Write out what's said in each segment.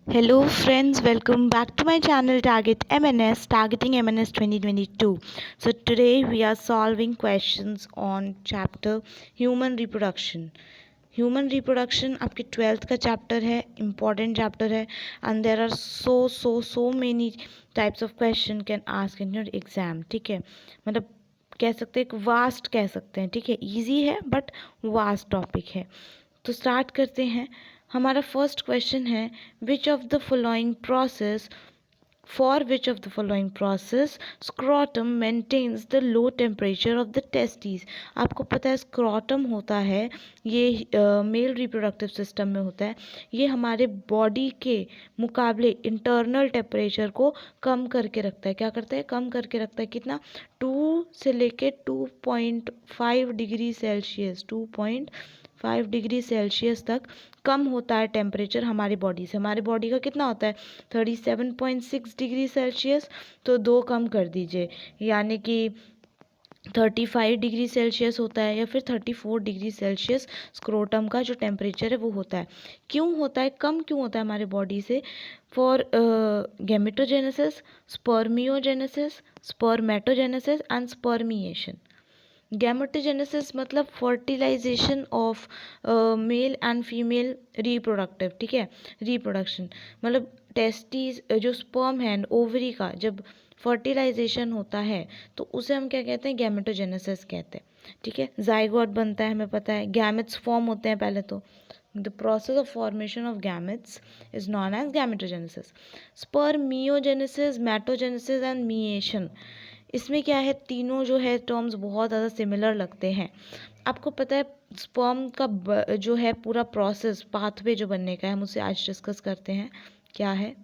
Hello friends, welcome back to my channel Target MNS, Targeting MNS 2022. So today we are solving questions on chapter Human Reproduction. Human Reproduction आपके 12th का chapter है, important chapter है, and there are so many types of question can ask in your exam. ठीक है, मतलब कह सकते हैं एक वास्ट कह सकते हैं. ठीक है, ईजी है बट वास्ट टॉपिक है. तो स्टार्ट करते हैं. हमारा फर्स्ट क्वेश्चन है which of the following process for which of the following process scrotum maintains the low temperature of the testis. आपको पता है स्क्रॉटम होता है ये मेल रिप्रोडक्टिव सिस्टम में होता है. ये हमारे बॉडी के मुकाबले इंटरनल टेम्परेचर को कम करके रखता है. क्या करता है? कम करके रखता है. कितना? 2 से लेके 2.5 डिग्री सेल्सियस 2.5 डिग्री सेल्सियस तक कम होता है टेम्परेचर हमारी बॉडी से. हमारी बॉडी का कितना होता है? 37.6 डिग्री सेल्सियस. तो 2 कम कर दीजिए, यानी कि 35 डिग्री सेल्सियस होता है, या फिर 34 डिग्री सेल्सियस स्क्रोटम का जो टेम्परेचर है वो होता है. क्यों होता है? कम क्यों होता है हमारे बॉडी से? For gametogenesis, spermiogenesis, spermatogenesis and spermiation. Gametogenesis मतलब fertilisation of male and female reproductive. ठीक है, रिप्रोडक्शन मतलब टेस्टिस जो स्पर्म है ओवरी का जब फर्टिलाइजेशन होता है तो उसे हम क्या कहते हैं? गैमेटोजेनेसिस कहते हैं. ठीक है, जाइगोट बनता है, हमें पता है. गैमेट्स फॉर्म होते हैं पहले. तो the process of formation of gametes is known as gametogenesis. Spermiogenesis, मेटोजेनेसिस एंड मिएशन. इसमें क्या है? तीनों जो है टर्म्स बहुत ज़्यादा सिमिलर लगते हैं. आपको पता है स्पर्म का जो है पूरा प्रोसेस पाथवे जो बनने का है, हम उसे आज डिस्कस करते हैं. क्या है?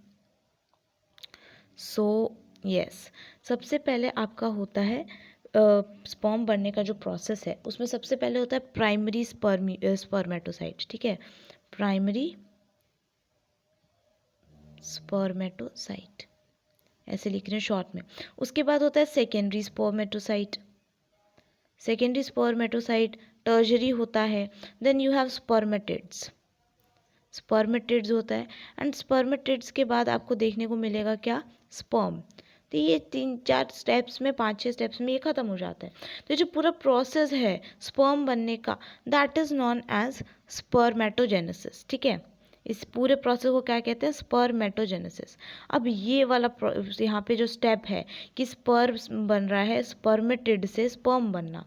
सो यस, सबसे पहले आपका होता है स्पर्म बनने का जो प्रोसेस है उसमें सबसे पहले होता है प्राइमरी स्पर्मेटोसाइट. ठीक है, प्राइमरी स्पर्मेटोसाइट ऐसे लिख रहे हैं शॉर्ट में. उसके बाद होता है सेकेंडरी स्पर्मेटोसाइट. सेकेंडरी स्पर्मेटोसाइट टर्जरी होता है. Then you have spermatids. Spermatids होता है. एंड स्पर्मेटिड्स के बाद आपको देखने को मिलेगा क्या? स्पर्म. तो ये 3-4 स्टेप्स में, 5-6 स्टेप्स में ये ख़त्म हो जाता है. तो जो पूरा प्रोसेस है स्पर्म बनने का that is known as spermatogenesis. ठीक है, इस पूरे प्रोसेस को क्या कहते हैं? स्पर्मेटोजेनेसिस. अब ये वाला यहाँ पे जो स्टेप है कि स्पर्म बन रहा है, स्पर्मेटिड से स्पर्म बनना.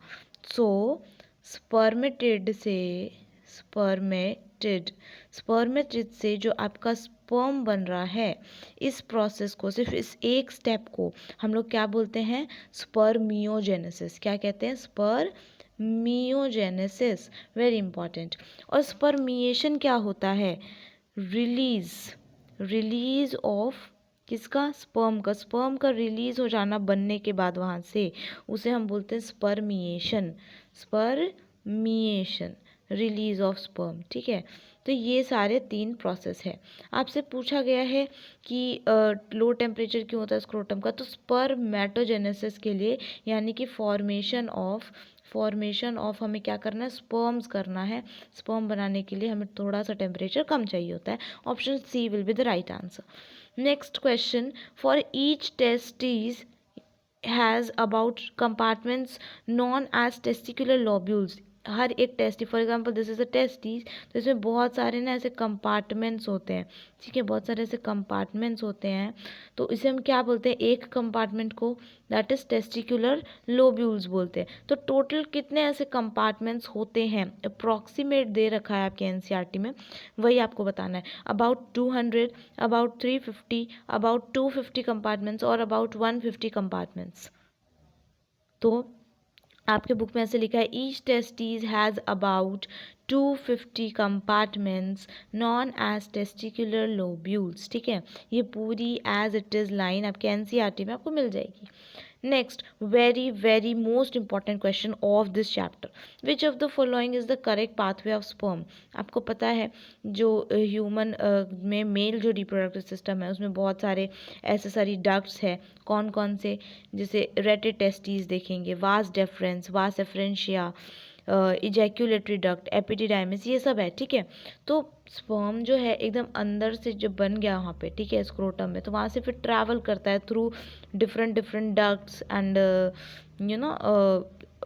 सो स्पर्मेटिड से स्पर्मेटिड स्पर्मेटिड से जो आपका स्पर्म बन रहा है, इस प्रोसेस को, सिर्फ इस एक स्टेप को हम लोग क्या बोलते हैं? स्पर्मियोजेनेसिस. क्या कहते हैं? स्पर्मियोजेनेसिस. Very important. और स्पर्मिएशन क्या होता है? रिलीज ऑफ किसका? स्पर्म का. स्पर्म का रिलीज हो जाना बनने के बाद वहाँ से, उसे हम बोलते हैं spermiation. Spermiation, release of sperm. ठीक है, तो ये सारे 3 प्रोसेस है. आपसे पूछा गया है कि लो टेम्परेचर क्यों होता है स्क्रोटम का? तो स्पर्मेटोजेनेसिस के लिए, यानी कि फॉर्मेशन ऑफ हमें क्या करना है? स्पर्म्स करना है. स्पर्म बनाने के लिए हमें थोड़ा सा टेम्परेचर कम चाहिए होता है. Option C will be the right answer. Next question. For each testis has about compartments known as testicular lobules. हर एक टेस्टी, for example this is a testes, तो इसमें बहुत सारे ना ऐसे कंपार्टमेंट्स होते हैं. ठीक है, बहुत सारे ऐसे कंपार्टमेंट्स होते हैं. तो इसे हम क्या बोलते हैं? एक कंपार्टमेंट को दैट इज़ टेस्टिकुलर लोब्यूल्स बोलते हैं. तो टोटल कितने ऐसे कंपार्टमेंट्स होते हैं अप्रॉक्सीमेट दे रखा है आपके एनसीईआरटी में, वही आपको बताना है. अबाउट 200, अबाउट 350, अबाउट 250 कंपार्टमेंट्स और अबाउट 150 कंपार्टमेंट्स. तो आपके बुक में ऐसे लिखा है each testes has about 250 compartments known as testicular lobules. ठीक है, ये पूरी एज इट इज़ लाइन आपके एनसीईआरटी में आपको मिल जाएगी. Next, very most important question of this chapter. Which of the following is the correct pathway of sperm. आपको पता है जो ह्यूमन में मेल जो रिप्रोडक्टिव सिस्टम है उसमें बहुत सारे ऐसे सारी डक्ट्स है. कौन कौन से? जैसे रेटेड टेस्टीज देखेंगे, वास डेफरेंस, वास एफरेंशिया, इजैक्यूलेटरी डक्ट, एपिडिडाइमिस, ये सब है, ठीक है। तो स्पर्म जो है एकदम अंदर से जब बन गया वहाँ पे, ठीक है, स्क्रोटम में, तो वहाँ से फिर ट्रैवल करता है through different different ducts and you know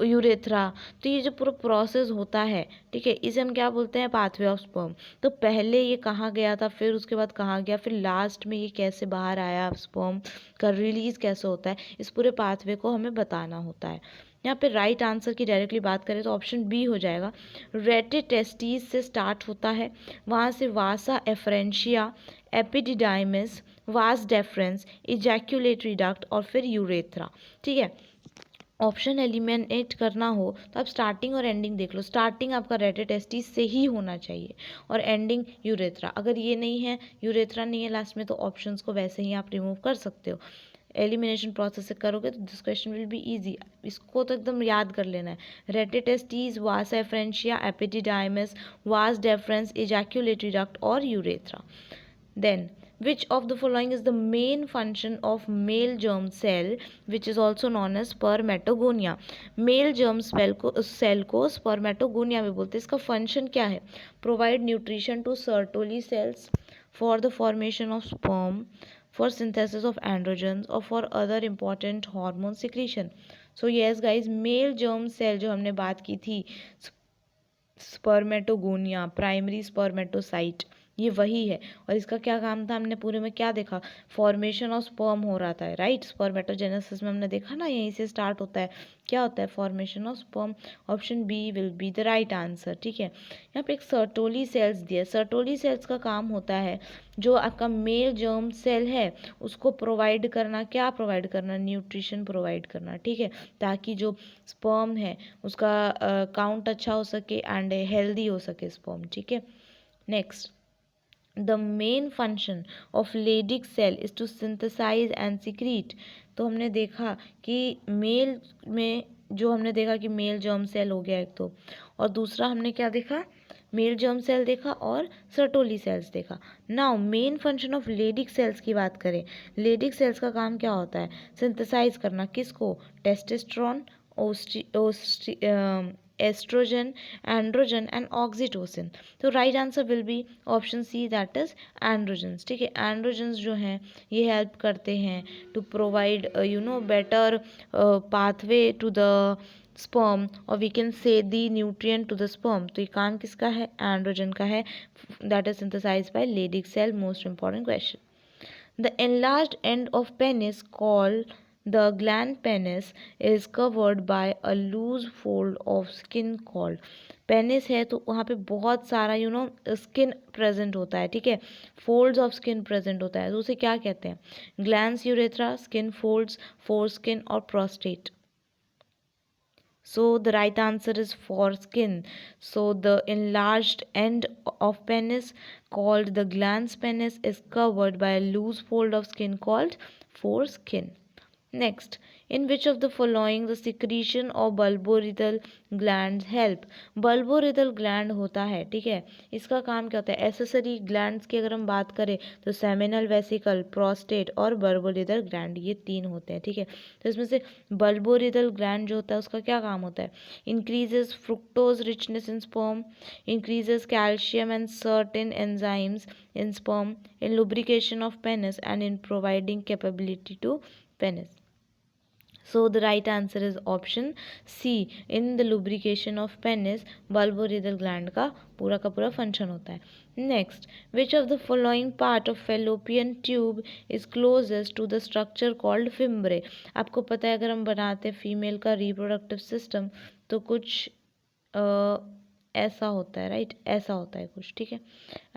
urethra. तो ये जो पूरा प्रोसेस होता है, ठीक है, इसे हम क्या बोलते हैं, पाथवे ऑफ स्पर्म। तो पहले ये कहाँ गया था, फिर उसके बाद कहाँ गया, फिर लास्ट में ये कैसे बाहर आया, स्पर्म का रिलीज कैसे होता है, इस पूरे पाथवे को हमें बताना होता है। यहाँ पे राइट आंसर की डायरेक्टली बात करें तो ऑप्शन बी हो जाएगा। रेटिटेस्टिस से स्टार्ट होता है, वहाँ से vasa efferentia, epididymis, vas deferens, ejaculatory duct और फिर यूरेथ्रा, ठीक है। ऑप्शन एलिमिनेट करना हो तो आप स्टार्टिंग और एंडिंग देख लो। स्टार्टिंग आपका रेटिटेस्टिस से ही होना चाहिए और एंडिंग यूरेथ्रा। अगर ये नहीं है, यूरेथ्रा नहीं है लास्ट में, तो ऑप्शंस को वैसे ही आप रिमूव कर सकते हो। एलिमिनेशन प्रोसेस से करोगे तो this question will be easy. इसको तो एकदम याद कर लेना है। रेटिटेस्टिस, वास efferentia, epididymis, vas deferens, ejaculatory duct और urethra. Then, which of the following is the main function of male germ cell, which is also known as spermatogonia? Male germ cell को spermatogonia में बोलते हैं। इसका function क्या है? Provide nutrition to Sertoli cells for the formation of sperm, for synthesis of androgens or for other important hormone secretion. So yes guys, male germ cell जो हमने बात की थी, स्पर्मेटोगोनिया, प्राइमरी स्पर्मेटोसाइट, ये वही है। और इसका क्या काम था, हमने पूरे में क्या देखा, फॉर्मेशन ऑफ स्पर्म हो रहा था, राइट। स्पर्मेटोजेनेसिस में हमने देखा ना, यहीं से स्टार्ट होता है, क्या होता है, formation of sperm. Option B will be the right answer, ठीक है। यहाँ पे एक सर्टोली सेल्स दिया। सर्टोली सेल्स का काम होता है, जो आपका मेल जर्म सेल है उसको प्रोवाइड करना, क्या प्रोवाइड करना, न्यूट्रिशन प्रोवाइड करना, ठीक है, ताकि जो स्पर्म है उसका काउंट अच्छा हो सके एंड हेल्दी हो सके स्पर्म, ठीक है। Next, the main function of leydig cell is to synthesize and secrete. तो हमने देखा कि मेल में, जो हमने देखा कि मेल जर्म सेल हो गया एक तो, और दूसरा हमने क्या देखा, मेल जर्म सेल देखा और सर्टोली सेल्स देखा। Now main function of Leydig cells की बात करें, लेडिक सेल्स का काम क्या होता है, सिंथेसाइज करना, किसको, testosterone, oestrogen, androgen and oxytocin. तो right answer will be option C, that is androgens, ठीक है। एंड्रोजन्स जो हैं ये हेल्प करते हैं to provide better pathway to the sperm, और we can say the nutrient to the sperm. तो ये काम किसका है, एंड्रोजन का है, that is synthesise by Leydig cell. Most important question. The enlarged end of penis, called the gland penis, is covered by a loose fold of skin called, penis है तो वहाँ पे बहुत सारा स्किन प्रेजेंट होता है, ठीक है, फोल्ड्स ऑफ स्किन प्रेजेंट होता है, तो उसे क्या कहते हैं, glands, urethra, skin folds, foreskin और prostate. So the right answer is foreskin. So the enlarged end of penis, called the glans penis, is covered by a loose fold of skin called foreskin. Next, in which of the following the secretion of bulboretal glands help? bulboretal gland होता है, ठीक है, इसका काम क्या होता है, accessory glands की अगर हम बात करें तो सेमिनल वेसिकल, प्रोस्टेट और bulboretal ग्लैंड, ये तीन होते हैं, ठीक है। तो इसमें से bulboretal ग्लैंड जो होता है उसका क्या काम होता है, increases fructose richness in sperm, increases calcium and certain enzymes in sperm, in lubrication of penis and in providing capability to penis. So the right answer is option C, in the lubrication of penis bulboretal gland का पूरा function होता है। Next, which of the following part of fallopian tube is closest to the structure called fimbre? आपको पता है अगर हम बनाते हैं फीमेल का रिप्रोडक्टिव सिस्टम तो कुछ ऐसा होता है, राइट, ऐसा होता है कुछ, ठीक है।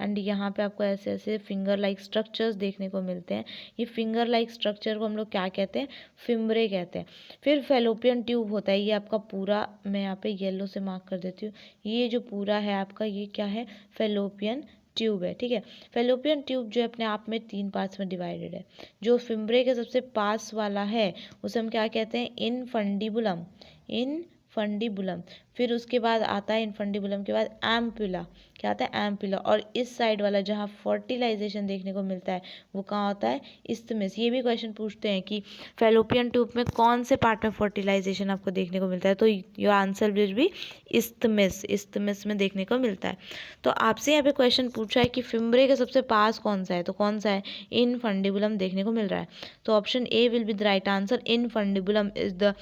एंड यहाँ पे आपको ऐसे ऐसे फिंगर लाइक स्ट्रक्चर्स देखने को मिलते हैं। ये फिंगर लाइक स्ट्रक्चर को हम लोग क्या कहते हैं, फिम्बरे कहते हैं। फिर फेलोपियन ट्यूब होता है, ये आपका पूरा, मैं यहाँ पे येलो से मार्क कर देती हूँ, ये जो पूरा है आपका, ये क्या है, फेलोपियन ट्यूब है, ठीक है। फेलोपियन ट्यूब जो है अपने आप में 3 पार्ट्स में डिवाइडेड है। जो फिम्बरे के सबसे पास वाला है उसे हम क्या कहते हैं, इनफंडिबुलम, इनफंडिबुलम, फिर उसके बाद आता है इनफंडिबुलम के बाद एम्पुला, क्या आता है एम्पुला, और इस साइड वाला जहाँ फर्टिलाइजेशन देखने को मिलता है वो कहाँ होता है, इस्थमिस। ये भी क्वेश्चन पूछते हैं कि फेलोपियन ट्यूब में कौन से पार्ट में फर्टिलाइजेशन आपको देखने को मिलता है, तो योर आंसर विल बी इस्थमिस, इस्थमिस में देखने को मिलता है। तो आपसे यहाँ पे क्वेश्चन पूछा है कि फिम्ब्रे के सबसे पास कौन सा है, तो कौन सा है, इनफंडिबुलम देखने को मिल रहा है। तो option A will be the right answer, infundibulum is the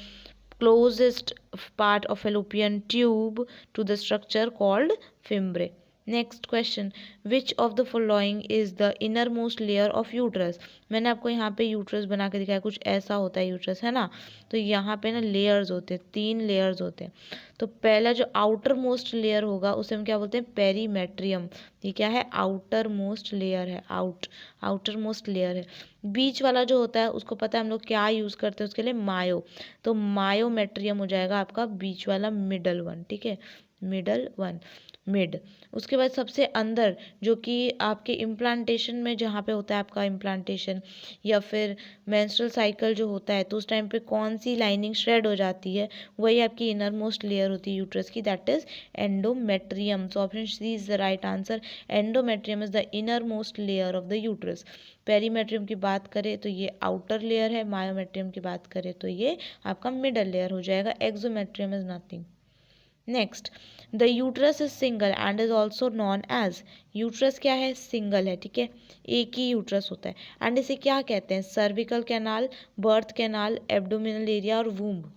closest part of fallopian tube to the structure called fimbre. Next question, which of the following is the innermost layer of uterus. मैंने आपको यहाँ पे uterus बना के दिखाया, कुछ ऐसा होता है यूट्रस, है ना। तो यहाँ पे ना लेयर्स होते हैं, 3 लेयर्स होते हैं। तो पहला जो आउटर मोस्ट लेयर होगा उसे हम क्या बोलते हैं, पेरीमेट्रियम। ये क्या है, आउटर मोस्ट लेयर है, आउटर मोस्ट लेयर है। बीच वाला जो होता है उसको पता है हम लोग क्या यूज़ करते हैं उसके लिए, मायो। तो मायोमेट्रियम हो जाएगा आपका बीच वाला, मिडल वन, ठीक है, मिडल वन, मिड। उसके बाद सबसे अंदर जो कि आपके इम्प्लांटेशन में जहाँ पे होता है आपका इम्प्लांटेशन या फिर मेंस्ट्रुअल साइकिल जो होता है, तो उस टाइम पे कौन सी लाइनिंग श्रेड हो जाती है, वही आपकी इनर मोस्ट लेयर होती है यूट्रस की, that is endometrium. So option C is the right answer, endometrium is the inner most layer of the uterus. Perimetrium की बात करें तो ये आउटर लेयर है, मायोमेट्रियम की बात करें तो ये आपका मिडल लेयर हो जाएगा, एक्सोमेट्रियम is nothing. Next, the uterus is single and is also known as, uterus क्या है, सिंगल है, ठीक है, एक ही यूट्रस होता है। एंड इसे क्या कहते हैं, cervical canal, birth canal, abdominal area और वूम्ब।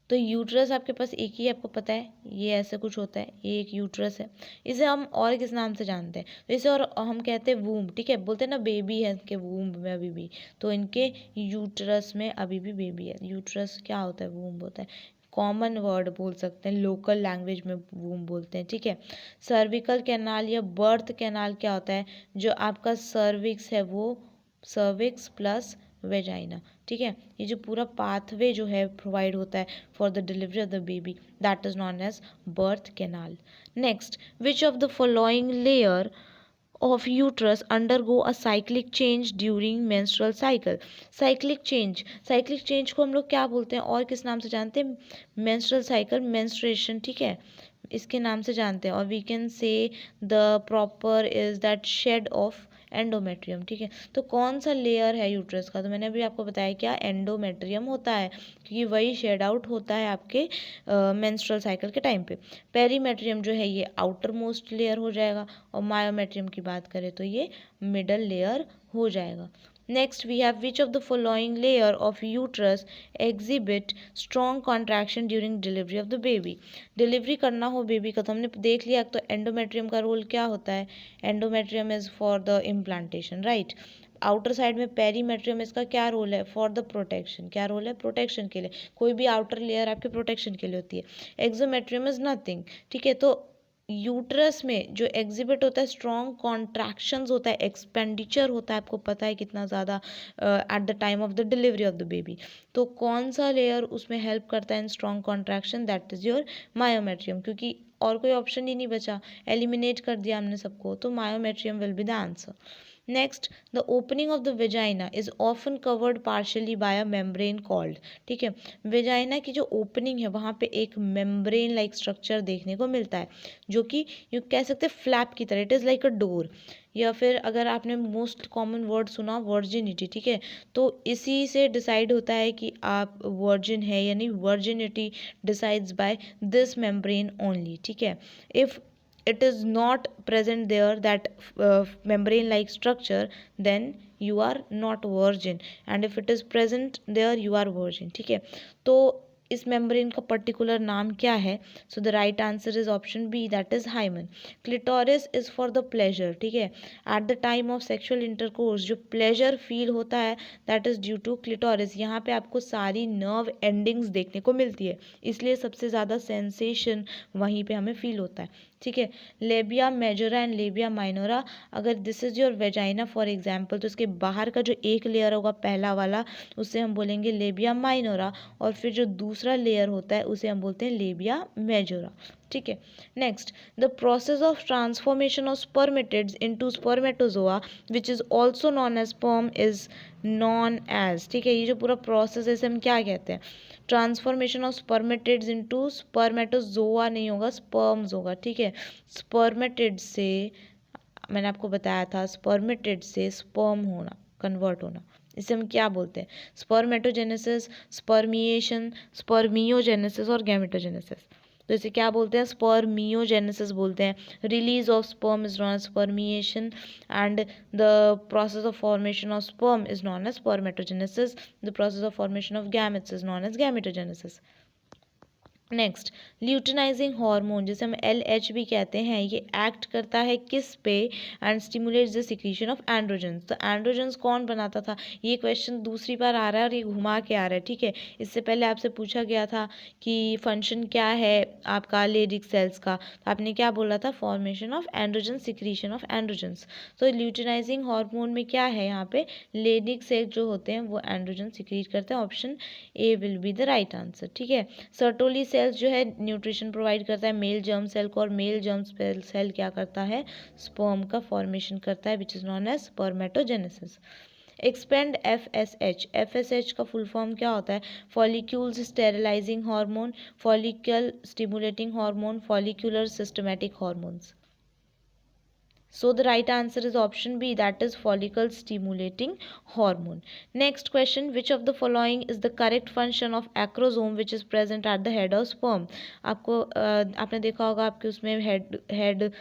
तो यूट्रस आपके पास एक ही, आपको पता है ये ऐसे कुछ होता है, ये एक यूट्रस है। इसे हम और किस नाम से जानते हैं, तो इसे और हम कहते हैं वूम्ब, ठीक है, बोलते हैं ना बेबी है इनके वूम्ब में अभी भी, तो इनके यूट्रस में अभी भी बेबी है। यूट्रस क्या होता है, वूम्ब होता है, कॉमन वर्ड बोल सकते हैं, लोकल लैंग्वेज में वूम्ब बोलते हैं, ठीक है। सर्विकल कैनाल या बर्थ कैनाल क्या होता है, जो आपका सर्विक्स है वो सर्विक्स प्लस वेजाइना, ठीक है, ये जो पूरा पाथवे जो है प्रोवाइड होता है for the delivery of the baby, that is known as birth canal. Next, which of the following layer of uterus undergo a cyclic change during menstrual cycle। cyclic change को हम लोग क्या बोलते हैं और किस नाम से जानते हैं, menstrual cycle, menstruation, ठीक है, इसके नाम से जानते हैं। और we can say the proper is that shed of endometrium, ठीक है। तो कौन सा लेयर है यूट्रस का, तो मैंने अभी आपको बताया क्या, एंडोमेट्रियम होता है, क्योंकि वही शेड आउट होता है आपके मेंस्ट्रुअल साइकिल के टाइम पे। पेरीमेट्रियम जो है ये आउटर मोस्ट लेयर हो जाएगा, और मायोमेट्रियम की बात करें तो ये मिडल लेयर हो जाएगा। Next we have, which of the following layer of uterus exhibit strong contraction during delivery of the baby. Delivery करना हो बेबी का तो हमने देख लिया, तो एंडोमेट्रियम का रोल क्या होता है, endometrium is for the implantation, right. Outer side में पेरीमेट्रियम, इसका क्या रोल है, फॉर द प्रोटेक्शन, क्या रोल है, प्रोटेक्शन के लिए, कोई भी आउटर लेयर आपके प्रोटेक्शन के लिए होती है। एक्सोमेट्रियम इज नथिंग, ठीक है। तो यूट्रस में जो एग्जिबिट होता है स्ट्रॉन्ग कॉन्ट्रैक्शंस होता है, एक्सपेंडिचर होता है, आपको पता है कितना ज़्यादा eight the time of the delivery of the baby. तो कौन सा लेयर उसमें हेल्प करता है इन strong contraction, that is your myometrium, क्योंकि और कोई ऑप्शन ही नहीं बचा, एलिमिनेट कर दिया हमने सबको, तो myometrium will be the answer. Next, the opening of the vagina is often covered partially by a membrane called, ठीक है। वेजाइना की जो ओपनिंग है वहाँ पे एक मेम्ब्रेन लाइक स्ट्रक्चर देखने को मिलता है, जो कि यू कह सकते हैं फ्लैप की तरह, it is like a door. या फिर अगर आपने मोस्ट कॉमन वर्ड सुना वर्जिनिटी, ठीक है, तो इसी से डिसाइड होता है कि आप वर्जिन है, यानी virginity decides by this membrane only, ठीक है। If it is not present there, that membrane like structure, then you are not virgin, and if it is present there you are virgin, ठीक है। तो इस membrane का particular नाम क्या है, so the right answer is option B, that is hymen. Clitoris is for the pleasure, ठीक है, at the time of sexual intercourse जो प्लेजर फील होता है that is due to clitoris. यहाँ पे आपको सारी नर्व एंडिंग्स देखने को मिलती है, इसलिए सबसे ज़्यादा सेंसेशन वहीं पे हमें फील होता है, ठीक है। Labia majora and labia minora, अगर this is your vagina for example, तो इसके बाहर का जो एक लेयर होगा पहला वाला, उससे हम बोलेंगे लेबिया माइनोरा, और फिर जो दूसरा लेयर होता है उसे हम बोलते हैं लेबिया मेजोरा, ठीक है। Next, the process of transformation of spermatids into spermatozoa which is also known as sperm is known as, ठीक है। ये जो पूरा प्रोसेस है इसे हम क्या कहते हैं, transformation of spermatids into spermatozoa नहीं होगा, स्पर्म्स होगा, ठीक है। स्पर्मेटिड से, मैंने आपको बताया था, स्पर्मेटिड से स्पर्म होना, कन्वर्ट होना, इसे हम क्या बोलते हैं? स्पर्मेटोजेनेसिस, स्पर्मिएशन, स्पर्मियोजेनेसिस और गैमेटोजेनेसिस। तो इसे क्या बोलते हैं? स्पर्मियोजेनेसिस बोलते हैं। Release of sperm is known as spermiation and the process of formation of sperm is known as spermatogenesis. The process of formation of gametes is known as gametogenesis. Next, luteinizing hormone, जैसे हम LH भी कहते हैं, ये act करता है किस पे? And stimulates the secretion of androgens. तो एंड्रोजन्स कौन बनाता था? ये क्वेश्चन दूसरी बार आ रहा है और ये घुमा के आ रहा है, ठीक है। इससे पहले आपसे पूछा गया था कि फंक्शन क्या है आपका लेडिक सेल्स का, तो आपने क्या बोला था? Formation of androgen, secretion of androgens. तो ल्यूटिनाइजिंग हार्मोन में क्या है यहाँ पे? लेडिक सेल्स जो होते हैं वो एंड्रोजन सिक्रीट करते हैं। Option A will be the right answer, ठीक है। सर्टोली सेल्स जो है न्यूट्रिशन प्रोवाइड करता है मेल जर्म सेल को, और मेल जर्म सेल क्या करता है? स्पर्म का फॉर्मेशन करता है, which is known as spermatogenesis. Expand FSH का फुल फॉर्म क्या होता है? Follicles sterilising hormone, follicle stimulating hormone, follicular systematic hormones. So the right answer is option B, that is follicle stimulating hormone. Next question, which of the following is the correct function of acrosome which is present at the head of sperm? आपको आपने देखा होगा आपके उसमें head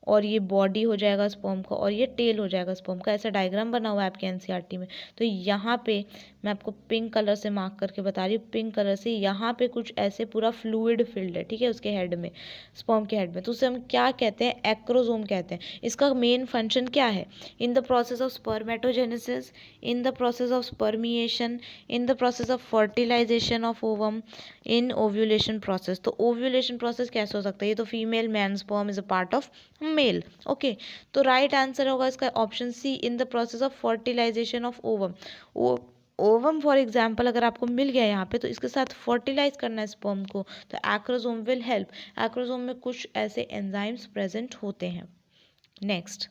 और ये body हो जाएगा स्पर्म का, और ये टेल हो जाएगा स्पर्म का। ऐसा डायग्राम बना हुआ है आपके NCERT में। तो यहाँ पे मैं आपको पिंक कलर से मार्क करके बता रही हूँ, पिंक कलर से यहाँ पे कुछ ऐसे पूरा फ्लूइड फिल्ड है, ठीक है, उसके हेड में, स्पर्म के हेड में। तो उसे हम क्या कहते हैं? एक्रोजोम कहते हैं। इसका मेन फंक्शन क्या है? In the process of spermatogenesis, in the process of spermiation, in the process of fertilization of ovum, in ovulation process. तो ओव्यूलेशन प्रोसेस कैसे हो सकता है? ये तो female man sperm is a part of male, okay. तो right answer होगा इसका option C, in the process of fertilization of ovum. Ovum for example अगर आपको मिल गया यहाँ पे, तो इसके साथ फर्टिलाइज करना है स्पर्म को, तो एक्रोजोम विल हेल्प। एक्रोजोम में कुछ ऐसे एंजाइम्स प्रेजेंट होते हैं। Next,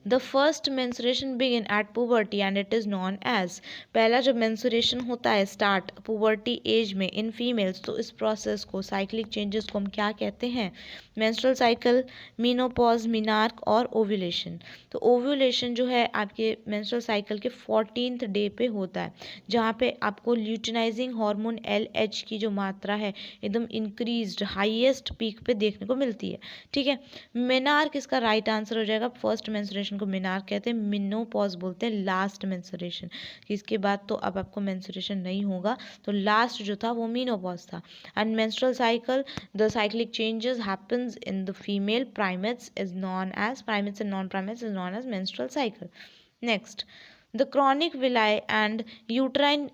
the first menstruation begin at puberty and it is known as. पहला जब मेंस्ट्रुएशन होता है स्टार्ट पुबर्टी एज में इन फीमेल्स, तो इस प्रोसेस को, साइक्लिक चेंजेस को हम क्या कहते हैं? मेंस्ट्रुअल साइकिल, मीनोपॉज, मिनार्क और ओव्यूलेशन। तो ओव्यूलेशन जो है आपके मेंस्ट्रुअल साइकिल के 14th डे पे होता है, जहाँ पे आपको ल्यूटिनाइजिंग हार्मोन LH की जो मात्रा है एकदम इंक्रीज्ड हाईएस्ट पीक पे देखने को मिलती है, ठीक है। मेनार्क इसका राइट आंसर हो जाएगा। फर्स्ट मेंस्ट्रुएशन को मेनार्क कहते हैं, मिनोपॉज बोलते हैं लास्ट मेंस्ट्रुएशन, इसके बाद तो अब आपको मेंस्ट्रुएशन नहीं होगा, तो लास्ट जो था वो मीनोपॉज था। And menstrual cycle, the cyclic changes happens in the female primates is known as, primates and non-primates is known as menstrual cycle. Next, the chronic villi and uterine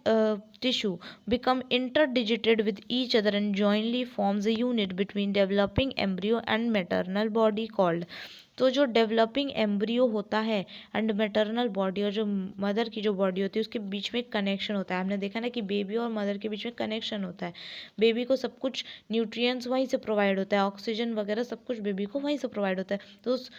tissue become interdigited with each other and jointly forms a unit between developing embryo and maternal body called. तो जो developing embryo होता है and maternal body, और जो mother की जो body होती है उसके बीच में कनेक्शन होता है। हमने देखा ना कि बेबी और मदर के बीच में कनेक्शन होता है। बेबी को सब कुछ न्यूट्रिएंट्स वहीं से प्रोवाइड होता है, ऑक्सीजन वगैरह सब कुछ बेबी को वहीं से प्रोवाइड होता है। तो उस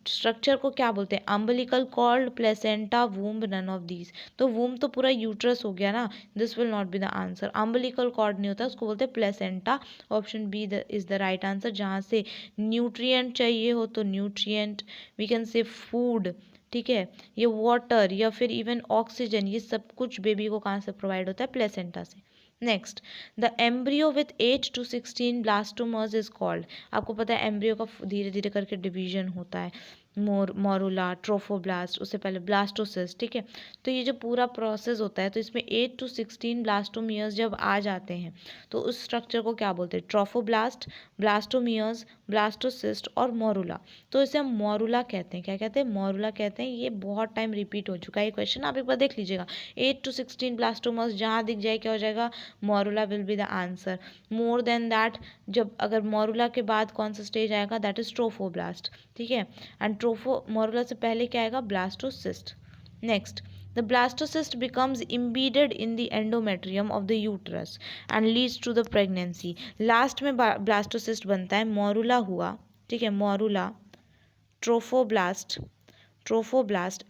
स्ट्रक्चर को क्या बोलते हैं? Umbilical cord, placenta, womb, none of these. तो वूम्ब तो पूरा यूट्रस हो गया ना, this will not be the answer. Umbilical cord नहीं होता, उसको बोलते हैं placenta. Option B is the right answer, जहाँ से न्यूट्रिएंट चाहिए हो तो nutrient, we can say food, ठीक है, ये वाटर या फिर इवन ऑक्सीजन, ये सब कुछ बेबी को कहाँ से प्रोवाइड होता है? प्लेसेंटा से। Next, the embryo with 8 to 16 blastomeres is called. आपको पता है एम्ब्रियो का धीरे धीरे करके डिवीजन होता है, मोरुला, ट्रोफोब्लास्ट, उससे पहले ब्लास्टोसिस्ट, ठीक है। तो ये जो पूरा प्रोसेस होता है, तो इसमें 8 to 16 ब्लास्टोमियर्स जब आ जाते हैं तो उस स्ट्रक्चर को क्या बोलते हैं? ट्रोफोब्लास्ट, ब्लास्टोमियर्स, ब्लास्टोसिस्ट और मोरुला। तो इसे हम मोरुला कहते हैं। क्या कहते हैं? मोरुला कहते हैं। ये बहुत टाइम रिपीट हो चुका है ये क्वेश्चन, आप एक बार देख लीजिएगा। 8 to 16 ब्लास्टोमर्स जहाँ दिख जाए क्या हो जाएगा? Morula will be the answer. More than that, जब अगर मोरुला के बाद कौन सा स्टेज आएगा? दैट इज ट्रोफोब्लास्ट, ठीक है। एंड मोरुला से पहले क्या आएगा? Blastocyst. Next, the blastocyst becomes embedded in the endometrium of the uterus and leads to the pregnancy. Last में blastocyst बनता है, मोरुला हुआ, ठीक है, morula, trophoblast,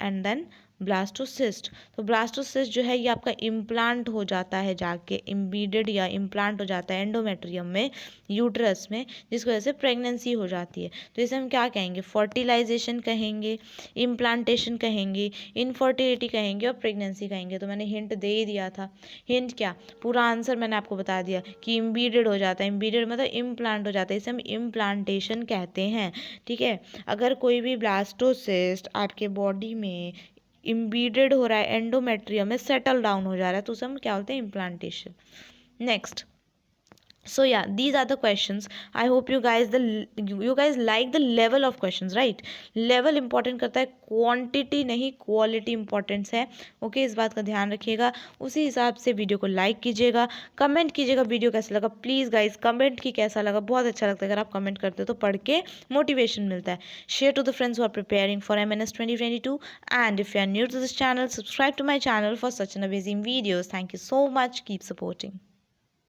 and then blastocyst. तो ब्लास्टोसिस्ट जो है ये आपका इम्प्लांट हो जाता है, जाके इम्बीडेड या इम्प्लांट हो जाता है एंडोमेट्रियम में, यूट्रस में, जिसकी वजह से प्रेगनेंसी हो जाती है। तो इसे हम क्या कहेंगे? फर्टिलाइजेशन कहेंगे, इम्प्लांटेशन कहेंगे, इनफर्टिलिटी कहेंगे और प्रेगनेंसी कहेंगे। तो मैंने हिंट दे ही दिया था। हिंट क्या? पूरा आंसर मैंने आपको बता दिया कि इम्बीडेड हो जाता है। इम्बीडेड मतलब इम्प्लांट हो जाता है, इसे हम इम्प्लांटेशन कहते हैं। ठीक है, अगर कोई भी ब्लास्टोसिस्ट आपके बॉडी में इम्बीडेड हो रहा है, एंडोमेट्रियम में सेटल डाउन हो जा रहा है, तो उसे हम क्या बोलते हैं? Implantation. Next, so yeah, these are the questions. I hope you guys like the level of questions, right? level important करता है, quantity नहीं quality importance है। ओके, इस बात का ध्यान रखिएगा। उसी हिसाब से वीडियो को लाइक कीजिएगा, कमेंट कीजिएगा वीडियो कैसा लगा। प्लीज़ गाइज कमेंट की कैसा लगा, बहुत अच्छा लगता है अगर आप कमेंट करते हो, तो पढ़ के मोटिवेशन मिलता है। Share to the friends who are preparing for MNS 2022, and if you are new to this channel, subscribe to my channel for such an amazing videos. Thank you so much, keep supporting.